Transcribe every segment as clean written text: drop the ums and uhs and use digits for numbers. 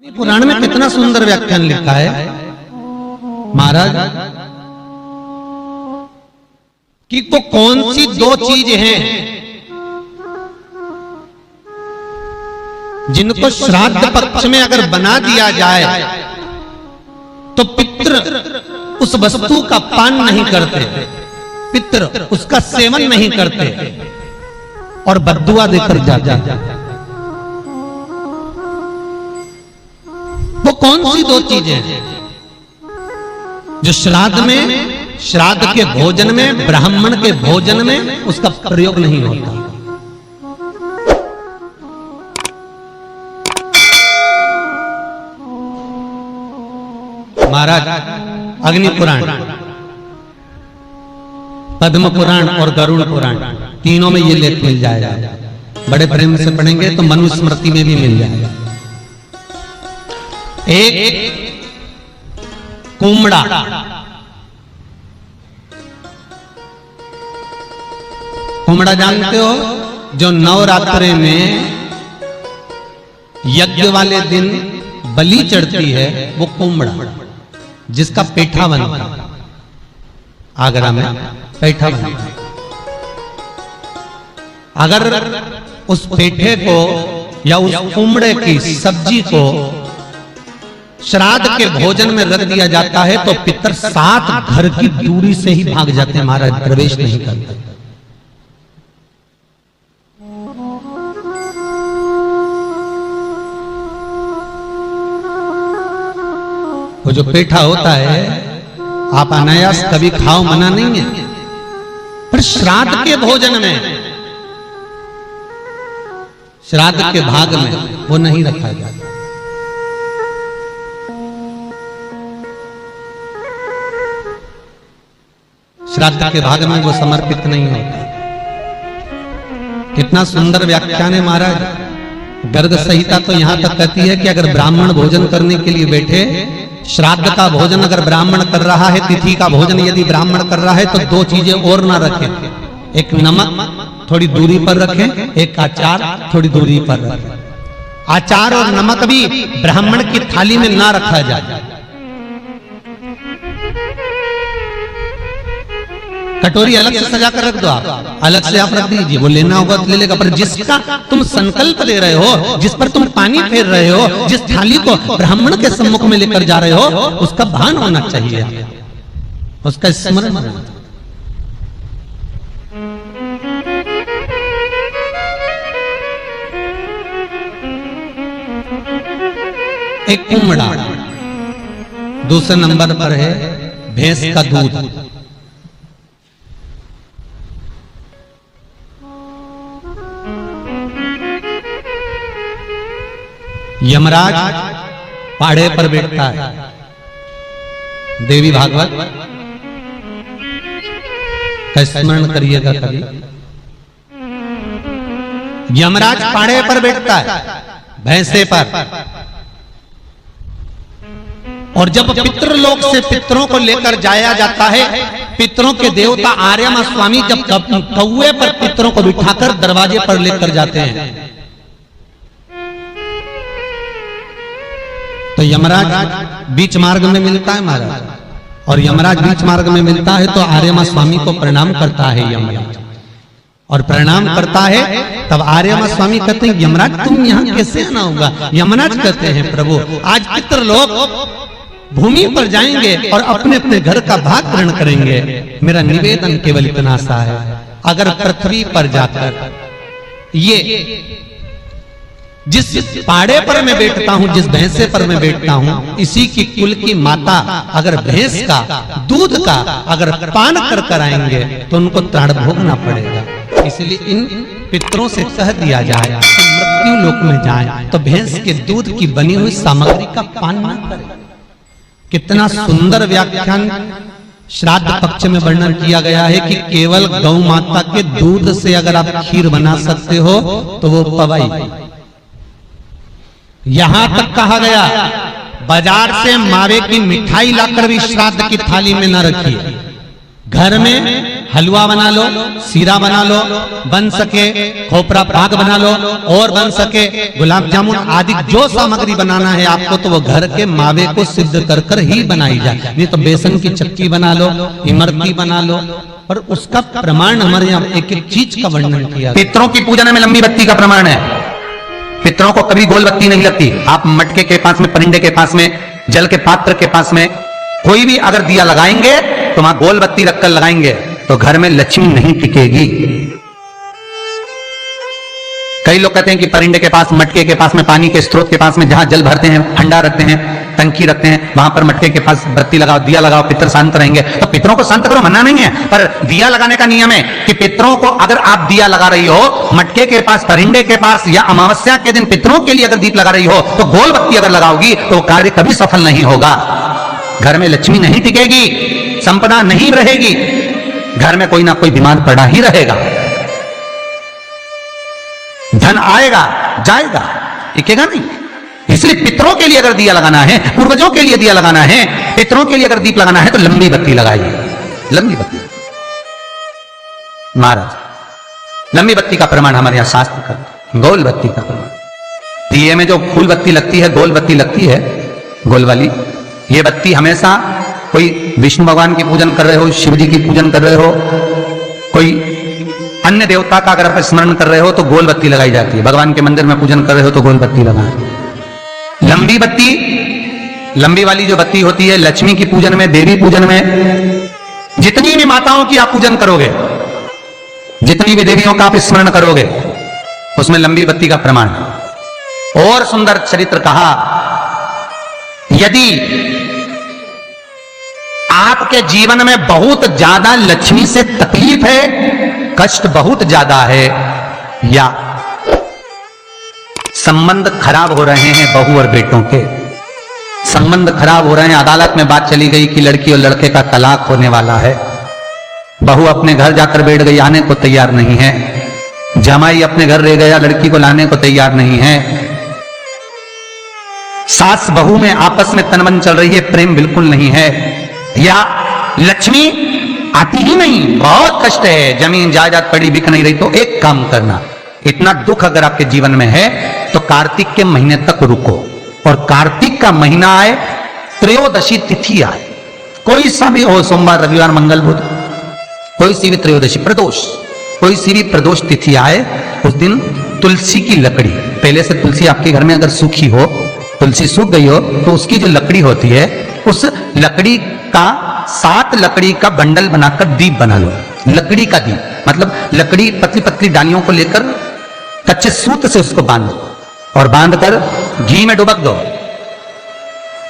पुराण में कितना सुंदर व्याख्यान लिखा है महाराज कि वो कौन सी दो चीज हैं जिनको श्राद्ध पक्ष में अगर बना दिया जाए तो पितृ उस वस्तु का पान नहीं करते, पितृ उसका सेवन नहीं करते और बद्दुआ देकर जाते। वो कौन सी दो चीजें हैं जो श्राद्ध में, श्राद्ध के भोजन में, ब्राह्मण के भोजन में उसका प्रयोग नहीं होता? महाराज अग्नि पुराण, पद्म पुराण और गरुड़ पुराण तीनों में ये लेख मिल जाएगा। बड़े प्रेम से पढ़ेंगे तो मनुस्मृति में भी मिल जाएगा। एक कुम्हड़ा, कुम्हड़ा जानते हो जो नवरात्रे में यज्ञ वाले दिन बलि चढ़ती है, वो कुम्हड़ा जिसका पेठा बनता, आगरा में पेठा बनता। अगर उस पेठे को या उस कुम्हड़े की सब्जी को श्राद्ध के भोजन में रख दिया जाता है तो पितर 7 घर की दूरी से ही भाग जाते हैं महाराज, प्रवेश नहीं करते। वो जो पेठा होता है आप अनायास कभी खाओ, मना नहीं है, पर श्राद्ध के भोजन में, श्राद्ध के भाग में वो नहीं रखा जाता। श्राद्ध के भाग में वो समर्पित नहीं होता। कितना सुंदर व्याख्यान है महाराज। गर्ग संहिता तो यहां तक कहती है कि अगर ब्राह्मण भोजन करने के लिए बैठे, श्राद्ध का भोजन अगर ब्राह्मण कर रहा है, तिथि का भोजन यदि ब्राह्मण कर रहा है तो 2 चीजें और ना रखें। एक नमक थोड़ी दूरी पर रखें, एक अचार थोड़ी दूरी पर रखें। अचार और नमक भी ब्राह्मण की थाली में ना रखा जाए। कटोरी अलग से सजा कर रख दो, आप अलग से आप रख दीजिए, वो लेना होगा तो ले लेगा, पर जिसका तुम संकल्प ले रहे हो, जिस पर तुम पानी फेर रहे हो, जिस थाली को ब्राह्मण के सम्मुख में लेकर जा रहे हो, उसका भान होना चाहिए, उसका स्मरण होना। एक कुम्हड़ा, दूसरे नंबर पर है भैंस का दूध। यमराज पाड़े पर बैठता है, देवी भागवत का स्मरण करिएगा कभी। यमराज पाड़े पर बैठता है, भैंसे पर, और जब पितृलोक से पितरों को लेकर जाया जाता है, पितरों के देवता आर्यमा स्वामी जब कौवे पर पितरों को बिठाकर दरवाजे पर लेकर जाते हैं तो यमराज बीच मार्ग में मिलता है महाराज, और यमराज बीच मार्ग में मिलता है तो आर्यमा स्वामी को प्रणाम करता है यमराज, और प्रणाम करता है तब आर्यमा स्वामी कहते हैं यमराज तुम यहाँ कैसे आना होगा? यमराज कहते हैं प्रभु आज पितृलोक भूमि पर जाएंगे और अपने अपने घर का भाग ग्रहण करेंगे। मेरा निवेदन केवल इतना सा है, अगर पृथ्वी पर जाकर ये जिस पाड़े पर मैं बैठता हूं, जिस भैंसे पर मैं बैठता हूं, इसी की कुल की माता अगर भैंस का दूध का अगर पान कर कर आएंगे तो उनको त्राण भोगना पड़ेगा। इसलिए इन पितरों से कह दिया जाए कि मृत्यु लोक में जाए तो भैंस के दूध की बनी हुई सामग्री का पान न करें। कितना सुंदर व्याख्यान श्राद्ध पक्ष में वर्णन किया गया है कि केवल गौ माता के दूध से अगर आप खीर बना सकते हो तो वो पवाई। यहां तक कहा गया बाजार से मावे की मिठाई लाकर भी श्राद्ध की थाली में न रखिए, घर में हलवा बना लो, सीरा बना लो, बन सके खोपरा पाक बना लो, और बन सके गुलाब जामुन आदि जो सामग्री बनाना है आपको, तो वो घर के मावे को सिद्ध कर कर ही बनाई जाए। नहीं तो बेसन की चक्की बना लो, इमरती बना लो, और उसका प्रमाण हमारे यहाँ एक एक चीज का वर्णन किया। पितरों की पूजन में लंबी बत्ती का प्रमाण है। पितरों को कभी गोल बत्ती नहीं लगती। आप मटके के पास में, परिंदे के पास में, जल के पात्र के पास में कोई भी अगर दिया लगाएंगे तो वहां गोल बत्ती रखकर लगाएंगे तो घर में लक्ष्मी नहीं टिकेगी। कई लोग कहते हैं कि परिंदे के पास, मटके के पास में, पानी के स्रोत के पास में जहां जल भरते हैं, हंडा रखते हैं, टंकी रखते हैं, वहां पर मटके के पास बत्ती लगाओ, दिया लगाओ, पितर शांत रहेंगे। तो पितरों को शांत करो, मना नहीं है, पर दिया लगाने का नियम है कि पितरों को अगर आप दिया लगा रही हो मटके के पास, परिंदे के पास, या अमावस्या के दिन पितरों के लिए अगर दीप लगा रही हो तो गोल बत्ती अगर लगाओगी तो कार्य कभी सफल नहीं होगा। घर में लक्ष्मी नहीं टिकेगी, संपदा नहीं रहेगी, घर में कोई ना कोई बीमार पड़ा ही रहेगा। धन आएगा जाएगा, टिकेगा नहीं। इसलिए पितरों के लिए अगर दिया लगाना है, पूर्वजों के लिए दिया लगाना है, पितरों के लिए अगर दीप लगाना है तो लंबी बत्ती लगाइए, लंबी बत्ती। महाराज लंबी बत्ती का प्रमाण हमारे यहां शास्त्र का गोल बत्ती का प्रमाण। दिए में जो फूल बत्ती लगती है, गोल बत्ती लगती है, गोल वाली, ये बत्ती हमेशा कोई विष्णु भगवान की पूजन कर रहे हो, शिव जी की पूजन कर रहे हो, कोई अन्य देवता का अगर आप स्मरण कर रहे हो तो गोल बत्ती लगाई जाती है। भगवान के मंदिर में पूजन कर रहे हो तो गोल बत्ती लगाएं। लंबी बत्ती, लंबी वाली जो बत्ती होती है लक्ष्मी की पूजन में, देवी पूजन में, जितनी भी माताओं की आप पूजन करोगे, जितनी भी देवियों का आप स्मरण करोगे, उसमें लंबी बत्ती का प्रमाण। और सुंदर चरित्र कहा, यदि आपके जीवन में बहुत ज्यादा लक्ष्मी से तकलीफ है, कष्ट बहुत ज्यादा है, या संबंध खराब हो रहे हैं, बहू और बेटों के संबंध खराब हो रहे हैं, अदालत में बात चली गई कि लड़की और लड़के का तलाक होने वाला है, बहू अपने घर जाकर बैठ गई, आने को तैयार नहीं है, जमाई अपने घर रह गया, लड़की को लाने को तैयार नहीं है, सास बहू में आपस में तनमन चल रही है, प्रेम बिल्कुल नहीं है, या लक्ष्मी आती ही नहीं, बहुत कष्ट है, जमीन जायदाद पड़ी बिक नहीं रही, तो एक काम करना, इतना दुख अगर आपके जीवन में है तो कार्तिक के महीने तक रुको, और कार्तिक का महीना आए, त्रयोदशी तिथि आए, कोई सा भी हो, सोमवार, रविवार, मंगल, बुध, कोई सी भी त्रयोदशी, प्रदोष, कोई सी भी प्रदोष तिथि आए, उस दिन तुलसी की लकड़ी, पहले से तुलसी आपके घर में अगर सूखी हो, तुलसी सूख गई हो, तो उसकी जो लकड़ी होती है, उस लकड़ी का 7 लकड़ी का बंडल बनाकर दीप बना लो। लकड़ी का दीप मतलब लकड़ी पतली पतली डालियों को लेकर कच्चे सूत से उसको बांध दो, और बांधकर घी में डुबक दो।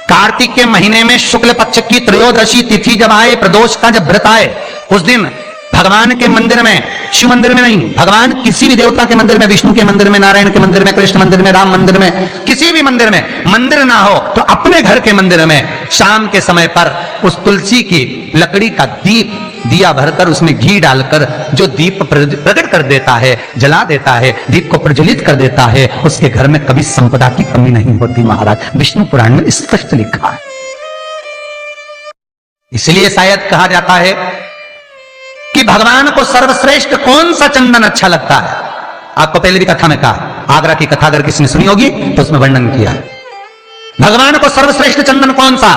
कार्तिक के महीने में शुक्ल पक्ष की त्रयोदशी तिथि जब आए, प्रदोष का जब व्रत आए, उस दिन भगवान के मंदिर में, शिव मंदिर में नहीं, भगवान किसी भी देवता के मंदिर में, विष्णु के मंदिर में, नारायण के मंदिर में, कृष्ण मंदिर में, राम मंदिर में, किसी भी मंदिर में, मंदिर ना हो तो अपने घर के मंदिर में शाम के समय पर उस तुलसी की लकड़ी का दीप, दिया भरकर उसमें घी डालकर जो दीप प्रकट कर देता है, जला देता है, दीप को प्रज्वलित कर देता है, उसके घर में कभी संपदा की कमी नहीं होती। महाराज विष्णु पुराण में स्पष्ट लिखा है। इसलिए शायद कहा जाता है कि भगवान को सर्वश्रेष्ठ कौन सा चंदन अच्छा लगता है। आपको पहले भी कथा में कहा, आगरा की कथा अगर किसी ने सुनी होगी तो उसमें वर्णन किया है। भगवान को सर्वश्रेष्ठ चंदन कौन सा,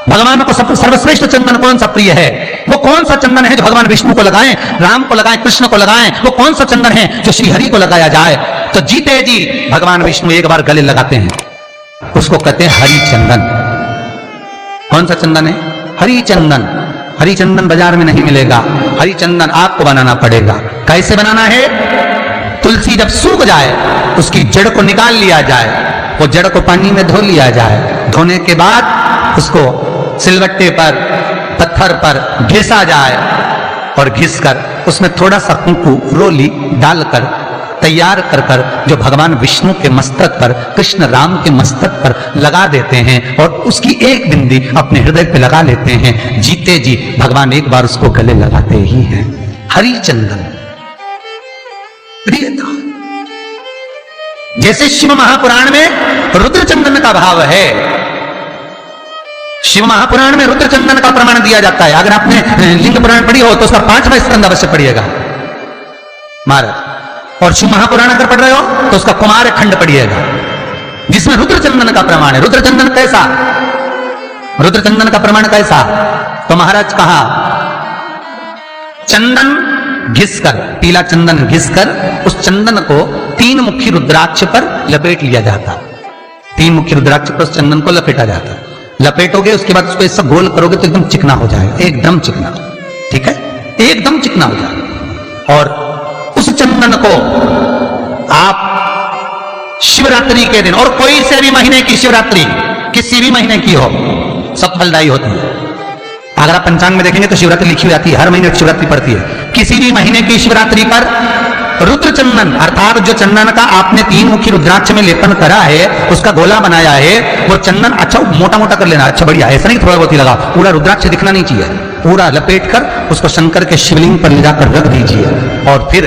भगवान को सर्वश्रेष्ठ चंदन कौन सा प्रिय है, वो कौन सा चंदन है जो भगवान विष्णु को लगाएं, राम को लगाएं, कृष्ण को लगाएं, वो कौन सा चंदन है जो श्री हरि को लगाया जाए। तो जीते जी भगवान विष्णु एक बार गले लगाते हैं, उसको कहते हैं हरि चंदन। कौन सा चंदन है? हरि चंदन। हरि चंदन बाजार में नहीं मिलेगा, हरि चंदन आपको बनाना पड़ेगा। कैसे बनाना है? तुलसी जब सूख जाए उसकी जड़ को निकाल लिया जाए, वो जड़ को पानी में धो लिया जाए, धोने के बाद उसको सिलवट्टे पर, पत्थर पर घिसा जाए, और घिसकर उसमें थोड़ा सा कुंकू, रोली डालकर तैयार कर कर जो भगवान विष्णु के मस्तक पर, कृष्ण राम के मस्तक पर लगा देते हैं, और उसकी एक बिंदी अपने हृदय पे लगा लेते हैं। जीते जी भगवान एक बार उसको गले लगाते ही हैं। हरि चंदन प्रियता। जैसे शिव महापुराण में रुद्र चंदन का भाव है, शिव महापुराण में रुद्र चंदन का प्रमाण दिया जाता है। अगर आपने लिंग पुराण पढ़ी हो तो उसका 5वां स्कंद अवश्य पढ़िएगा महाराज। और शिव महापुराण अगर पढ़ रहे हो तो उसका कुमार खंड पढ़िएगा, जिसमें रुद्र चंदन का प्रमाण है। रुद्र चंदन कैसा, रुद्र चंदन का प्रमाण कैसा? तो महाराज कहा, चंदन घिसकर, पीला चंदन घिसकर उस चंदन को 3 मुखी रुद्राक्ष पर लपेट लिया जाता। 3 मुखी रुद्राक्ष पर उस चंदन को लपेटा जाता। लपेटोगे उसके बाद उसको ऐसा गोल करोगे तो एकदम चिकना हो जाएगा, एकदम चिकना, ठीक है, एकदम चिकना हो जाएगा। और उस चंदन को आप शिवरात्रि के दिन, और कोई से भी महीने की शिवरात्रि, किसी भी महीने की हो, सब फलदायी होती है। अगर आप पंचांग में देखेंगे तो शिवरात्रि लिखी हुई आती है, हर महीने शिवरात्रि पड़ती है। किसी भी महीने की शिवरात्रि पर रुद्र चंदन अर्थात जो चंदन का आपने 3 मुखी रुद्राक्ष में लेपन करा है, उसका गोला बनाया है, वो चंदन अच्छा मोटा मोटा कर लेना, अच्छा बढ़िया, ऐसा नहीं थोड़ा बहुत ही लगा, पूरा रुद्राक्ष दिखना नहीं चाहिए, पूरा लपेट कर उसको शंकर के शिवलिंग पर ले जाकर रख दीजिए। और फिर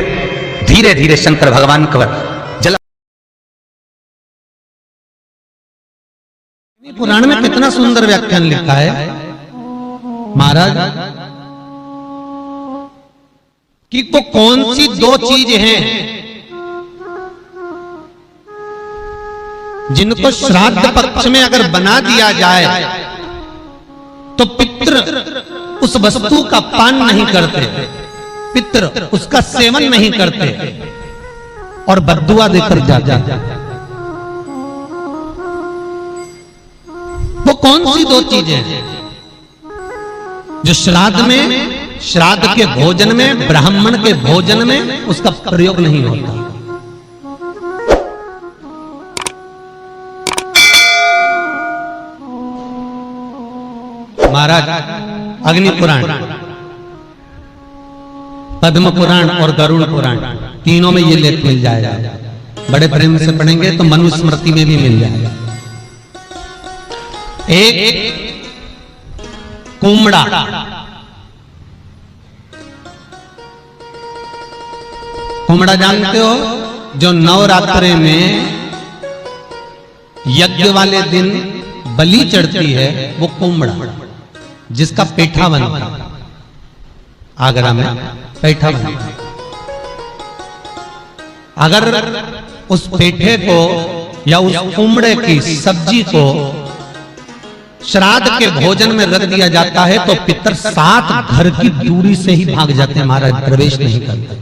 धीरे धीरे शंकर भगवान का जल। पुराण में कितना सुंदर व्याख्यान लिखा है महाराज कि वो कौन सी 2 चीज हैं जिनको श्राद्ध पक्ष में अगर बना दिया जाए तो पितृ उस वस्तु का पान नहीं करते, पितृ उसका सेवन नहीं करते और बद्दुआ देकर जाते। वो कौन सी 2 चीजें हैं जो श्राद्ध में, श्राद्ध के भोजन में, ब्राह्मण के भोजन में उसका प्रयोग नहीं होता? महाराज अग्नि पुराण, पद्म पुराण और गरुड़ पुराण, तीनों में ये लेख मिल जाएगा। बड़े प्रेम से पढ़ेंगे तो मनुस्मृति में भी मिल जाएगा। एक कुमड़ा, कुमड़ा जानते हो, जो नवरात्रे में यज्ञ वाले दिन बलि चढ़ती है, वो कुमड़ा जिसका पेठा बनता, आगरा में पेठा बनता। अगर उस पेठे को या उस कुमड़े की सब्जी को श्राद्ध के भोजन में रख दिया जाता है तो पितर 7 घर की दूरी से ही भाग जाते हैं महाराज, प्रवेश नहीं करते।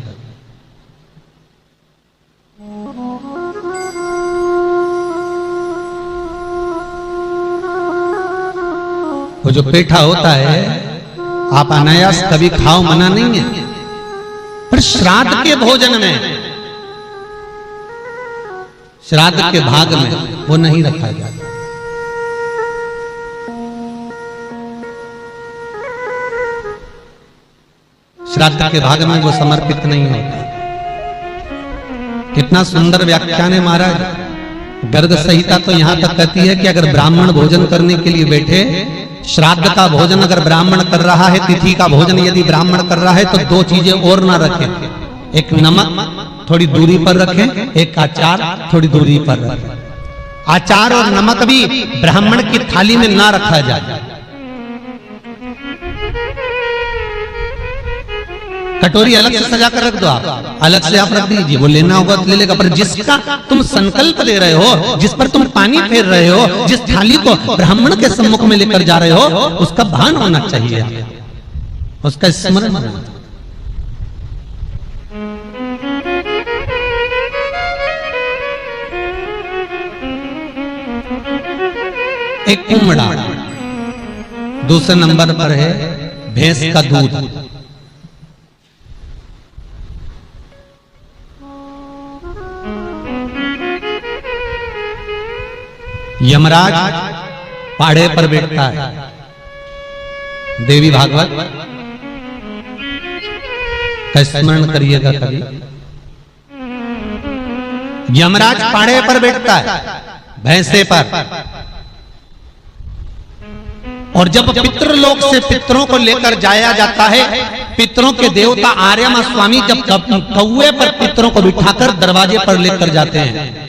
वो जो पेठा होता है आप अनायास कभी खाओ, मना नहीं है, पर श्राद्ध के भोजन में, श्राद्ध के भाग में वो नहीं रखा जाता। श्राद्ध के भाग में वो समर्पित नहीं होता। कितना सुंदर व्याख्यान है महाराज। गर्ग संहिता तो यहां तक कहती है कि अगर ब्राह्मण भोजन करने के लिए बैठे, श्राद्ध का भोजन अगर ब्राह्मण कर रहा है, तिथि का भोजन यदि ब्राह्मण कर रहा है, तो 2 चीजें और ना रखें। एक नमक थोड़ी दूरी पर रखें, एक अचार थोड़ी दूरी पर रखें। अचार और नमक भी ब्राह्मण की थाली में ना रखा जाए। कटोरी अलग से सजा कर रख दो, आप अलग से आप रख दीजिए, वो लेना होगा तो ले लेगा। पर जिसका तुम संकल्प ले रहे हो, जिस पर तुम पानी फेर रहे हो, जिस थाली को ब्राह्मण के सम्मुख में लेकर जा रहे हो, उसका भान होना चाहिए, उसका स्मरण होना। एक कुमड़ा, दूसरे नंबर पर है भैंस का दूध। यमराज पाड़े पर बैठता है, देवी भागवत का स्मरण करिएगा कभी। यमराज पाड़े पर बैठता है, भैंसे पर, और जब पितृलोक से पितरों को लेकर जाया जाता है, पितरों के देवता आर्यमा स्वामी जब कौवे पर पितरों को बिठाकर दरवाजे पर लेकर जाते हैं,